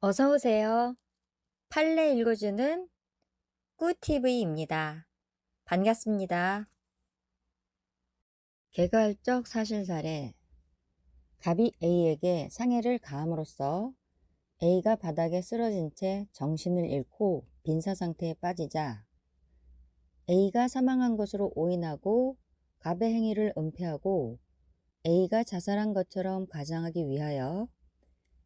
어서 오세요. 판례 읽어주는 꿀TV입니다. 반갑습니다. 개괄적 사실사례. 갑이 A에게 상해를 가함으로써 A가 바닥에 쓰러진 채 정신을 잃고 빈사 상태에 빠지자 A가 사망한 것으로 오인하고 갑의 행위를 은폐하고 A가 자살한 것처럼 가장하기 위하여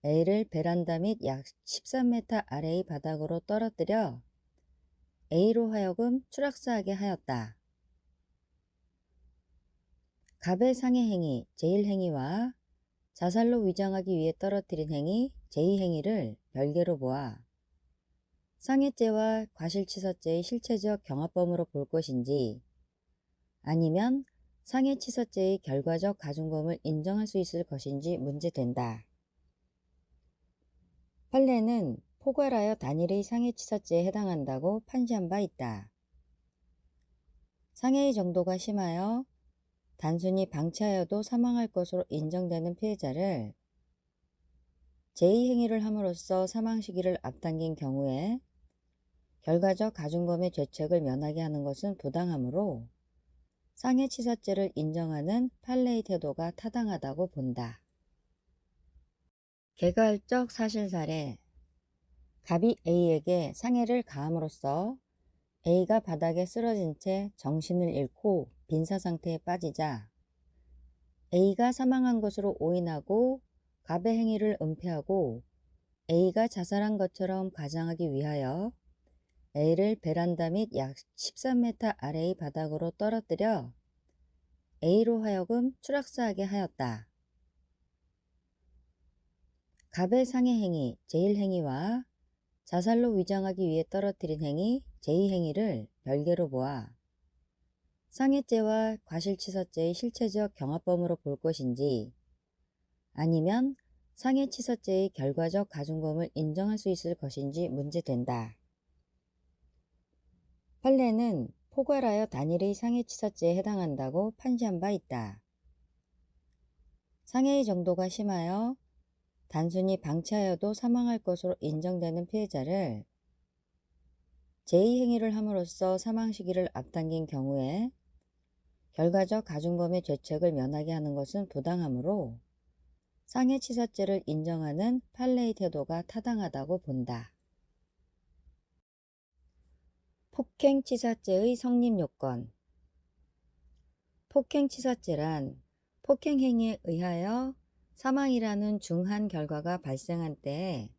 A를 베란다 및 약 13m 아래의 바닥으로 떨어뜨려 A로 하여금 추락사하게 하였다. 갑의 상해 행위, 제1행위와 자살로 위장하기 위해 떨어뜨린 행위, 제2행위를 별개로 보아 상해죄와 과실치사죄의 실체적 경합범으로 볼 것인지 아니면 상해치사죄의 결과적 가중범을 인정할 수 있을 것인지 문제된다. 판례는 포괄하여 단일의 상해치사죄에 해당한다고 판시한 바 있다. 상해의 정도가 심하여 단순히 방치하여도 사망할 것으로 인정되는 피해자를 제2행위를 함으로써 사망 시기를 앞당긴 경우에 결과적 가중범의 죄책을 면하게 하는 것은 부당하므로 상해치사죄를 인정하는 판례의 태도가 타당하다고 본다. 개괄적 사실사례. 갑이 A에게 상해를 가함으로써 A가 바닥에 쓰러진 채 정신을 잃고 빈사 상태에 빠지자 A가 사망한 것으로 오인하고 갑의 행위를 은폐하고 A가 자살한 것처럼 가장하기 위하여 A를 베란다 및 약 13m 아래의 바닥으로 떨어뜨려 A로 하여금 추락사하게 하였다. 갑의 상해 행위, 제1행위와 자살로 위장하기 위해 떨어뜨린 행위, 제2행위를 별개로 보아 상해죄와 과실치사죄의 실체적 경합범으로 볼 것인지 아니면 상해치사죄의 결과적 가중범을 인정할 수 있을 것인지 문제된다. 판례는 포괄하여 단일의 상해치사죄에 해당한다고 판시한 바 있다. 상해의 정도가 심하여 단순히 방치하여도 사망할 것으로 인정되는 피해자를 제2행위를 함으로써 사망 시기를 앞당긴 경우에 결과적 가중범의 죄책을 면하게 하는 것은 부당하므로 상해치사죄를 인정하는 판례의 태도가 타당하다고 본다. 폭행치사죄의 성립요건. 폭행치사죄란 폭행행위에 의하여 사망이라는 중한 결과가 발생한 때에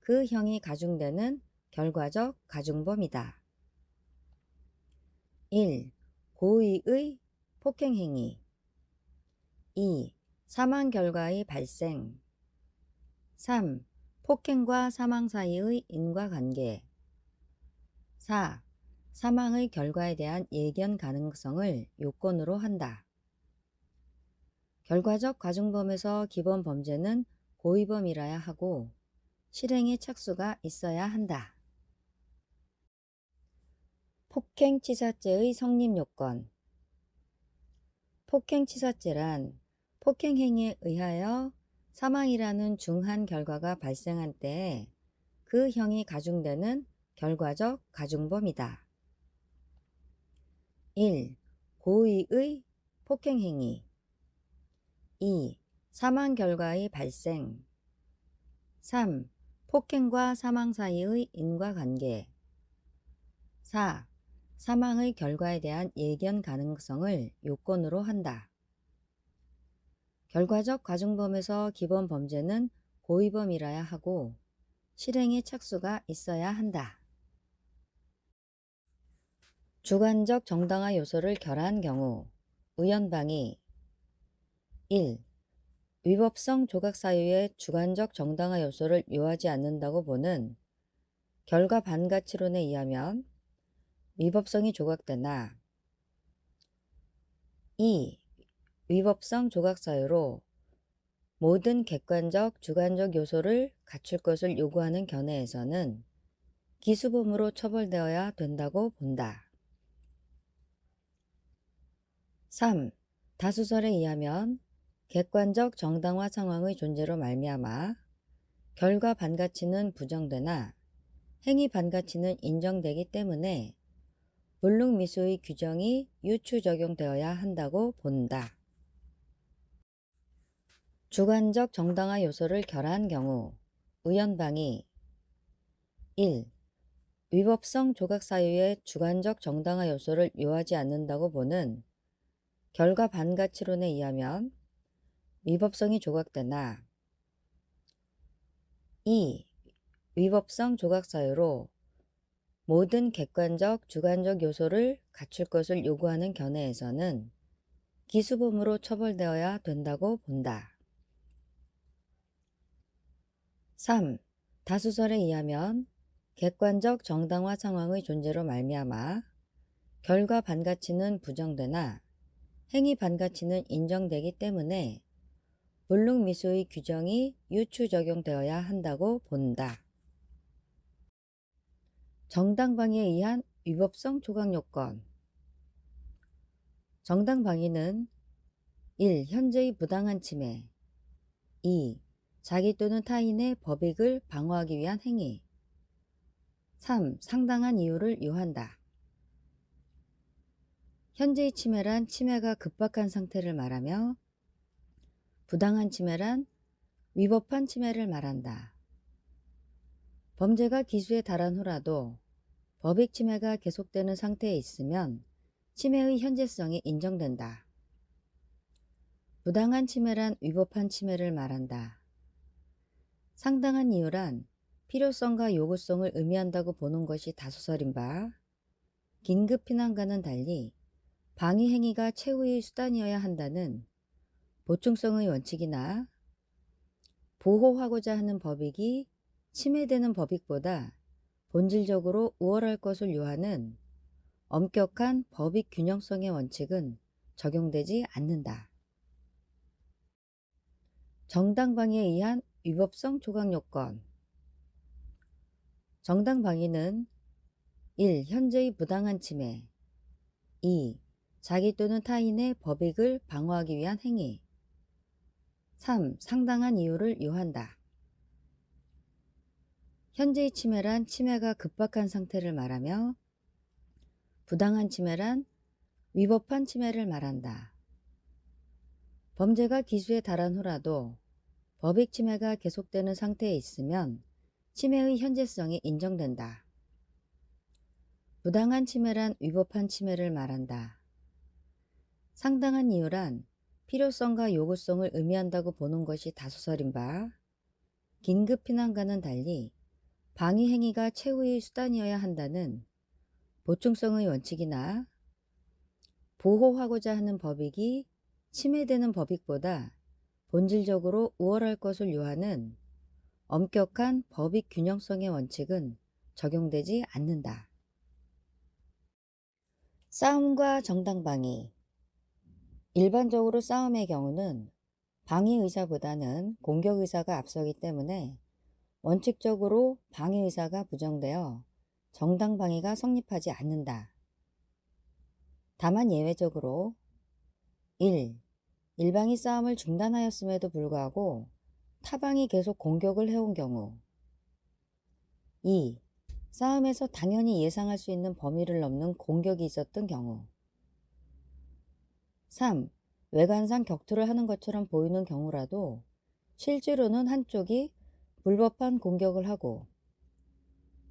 그 형이 가중되는 결과적 가중범이다. 1. 고의의 폭행행위. 2. 사망 결과의 발생. 3. 폭행과 사망 사이의 인과관계. 4. 사망의 결과에 대한 예견 가능성을 요건으로 한다. 결과적 가중범에서 기본 범죄는 고의범이라야 하고 실행의 착수가 있어야 한다. 폭행치사죄의 성립요건. 폭행치사죄란 폭행행위에 의하여 사망이라는 중한 결과가 발생한 때에 그 형이 가중되는 결과적 가중범이다. 1. 고의의 폭행행위. 2. 사망 결과의 발생. 3. 폭행과 사망 사이의 인과관계. 4. 사망의 결과에 대한 예견 가능성을 요건으로 한다. 결과적 가중범에서 기본 범죄는 고의범이라야 하고 실행의 착수가 있어야 한다. 주관적 정당화 요소를 결한 경우 의연방위. 1. 위법성 조각 사유의 주관적 정당화 요소를 요하지 않는다고 보는 결과 반가치론에 의하면 위법성이 조각되나 2. 위법성 조각 사유로 모든 객관적 주관적 요소를 갖출 것을 요구하는 견해에서는 기수범으로 처벌되어야 된다고 본다. 3. 다수설에 의하면 객관적 정당화 상황의 존재로 말미암아 결과 반가치는 부정되나 행위 반가치는 인정되기 때문에 불능미수의 규정이 유추 적용되어야 한다고 본다. 주관적 정당화 요소를 결한 경우 의연방위 1. 위법성 조각 사유의 주관적 정당화 요소를 요하지 않는다고 보는 결과 반가치론에 의하면 위법성이 조각되나 2. 위법성 조각 사유로 모든 객관적, 주관적 요소를 갖출 것을 요구하는 견해에서는 기수범으로 처벌되어야 된다고 본다. 3. 다수설에 의하면 객관적 정당화 상황의 존재로 말미암아 결과 반가치는 부정되나 행위 반가치는 인정되기 때문에 불능미수의 규정이 유추 적용되어야 한다고 본다. 정당방위에 의한 위법성 조각 요건. 정당방위는 1. 현재의 부당한 침해 2. 자기 또는 타인의 법익을 방어하기 위한 행위 3. 상당한 이유를 요한다. 현재의 침해란 침해가 급박한 상태를 말하며 부당한 침해란 위법한 침해를 말한다. 범죄가 기수에 달한 후라도 법익 침해가 계속되는 상태에 있으면 침해의 현재성이 인정된다. 부당한 침해란 위법한 침해를 말한다. 상당한 이유란 필요성과 요구성을 의미한다고 보는 것이 다수설인 바 긴급 피난과는 달리 방위 행위가 최후의 수단이어야 한다는 보충성의 원칙이나 보호하고자 하는 법익이 침해되는 법익보다 본질적으로 우월할 것을 요하는 엄격한 법익 균형성의 원칙은 적용되지 않는다. 정당방위에 의한 위법성 조각 요건. 정당방위는 1. 현재의 부당한 침해 2. 자기 또는 타인의 법익을 방어하기 위한 행위 3. 상당한 이유를 요한다. 현재의 침해란 침해가 급박한 상태를 말하며 부당한 침해란 위법한 침해를 말한다. 범죄가 기수에 달한 후라도 법익 침해가 계속되는 상태에 있으면 침해의 현재성이 인정된다. 부당한 침해란 위법한 침해를 말한다. 상당한 이유란 필요성과 요구성을 의미한다고 보는 것이 다수설인 바 긴급 피난과는 달리 방위 행위가 최후의 수단이어야 한다는 보충성의 원칙이나 보호하고자 하는 법익이 침해되는 법익보다 본질적으로 우월할 것을 요하는 엄격한 법익 균형성의 원칙은 적용되지 않는다. 싸움과 정당방위. 일반적으로 싸움의 경우는 방위 의사보다는 공격 의사가 앞서기 때문에 원칙적으로 방위 의사가 부정되어 정당방위가 성립하지 않는다. 다만 예외적으로 1. 일방이 싸움을 중단하였음에도 불구하고 타방이 계속 공격을 해온 경우 2. 싸움에서 당연히 예상할 수 있는 범위를 넘는 공격이 있었던 경우 3. 외관상 격투를 하는 것처럼 보이는 경우라도 실제로는 한쪽이 불법한 공격을 하고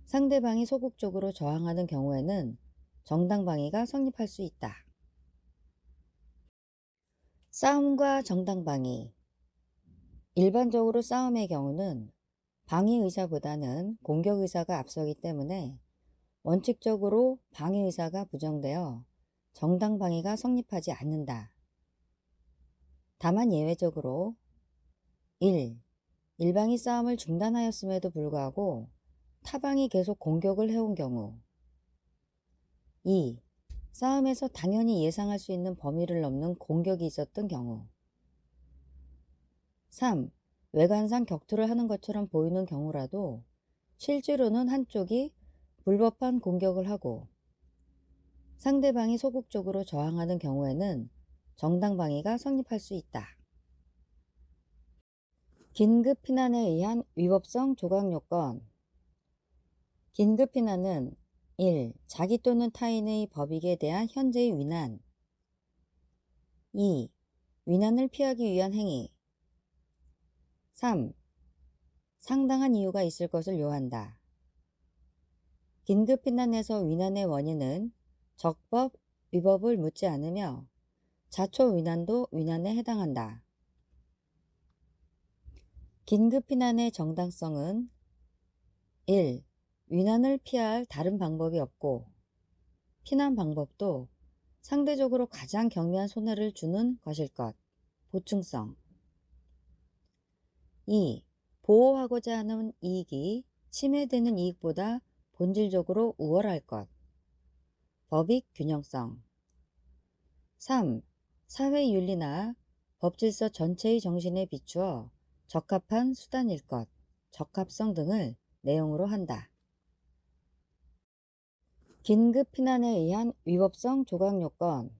상대방이 소극적으로 저항하는 경우에는 정당방위가 성립할 수 있다. 싸움과 정당방위. 일반적으로 싸움의 경우는 방위 의사보다는 공격 의사가 앞서기 때문에 원칙적으로 방위 의사가 부정되어 정당방위가 성립하지 않는다. 다만 예외적으로 1. 일방이 싸움을 중단하였음에도 불구하고 타방이 계속 공격을 해온 경우 2. 싸움에서 당연히 예상할 수 있는 범위를 넘는 공격이 있었던 경우 3. 외관상 격투를 하는 것처럼 보이는 경우라도 실제로는 한쪽이 불법한 공격을 하고 상대방이 소극적으로 저항하는 경우에는 정당방위가 성립할 수 있다. 긴급 피난에 의한 위법성 조각 요건. 긴급 피난은 1. 자기 또는 타인의 법익에 대한 현재의 위난. 2. 위난을 피하기 위한 행위. 3. 상당한 이유가 있을 것을 요한다. 긴급 피난에서 위난의 원인은 적법, 위법을 묻지 않으며 자초 위난도 위난에 해당한다. 긴급 피난의 정당성은 1. 위난을 피할 다른 방법이 없고 피난 방법도 상대적으로 가장 경미한 손해를 주는 것일 것. 보충성. 2. 보호하고자 하는 이익이 침해되는 이익보다 본질적으로 우월할 것. 법익 균형성. 3. 사회윤리나 법질서 전체의 정신에 비추어 적합한 수단일 것, 적합성 등을 내용으로 한다. 긴급 피난에 의한 위법성 조각 요건.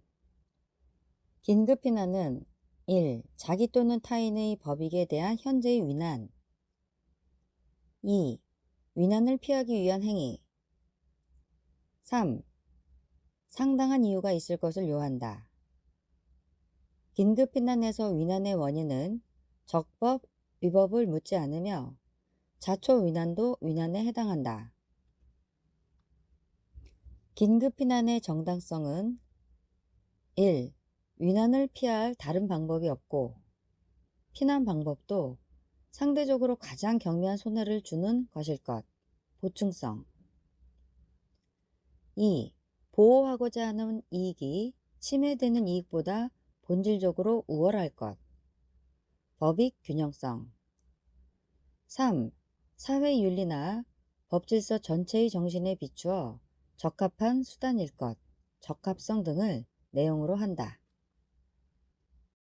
긴급 피난은 1. 자기 또는 타인의 법익에 대한 현재의 위난. 2. 위난을 피하기 위한 행위. 3. 상당한 이유가 있을 것을 요한다. 긴급 피난에서 위난의 원인은 적법, 위법을 묻지 않으며 자초 위난도 위난에 해당한다. 긴급 피난의 정당성은 1. 위난을 피할 다른 방법이 없고 피난 방법도 상대적으로 가장 경미한 손해를 주는 것일 것. 보충성. 2. 보호하고자 하는 이익이 침해되는 이익보다 본질적으로 우월할 것. 법익 균형성. 3. 사회윤리나 법질서 전체의 정신에 비추어 적합한 수단일 것, 적합성 등을 내용으로 한다.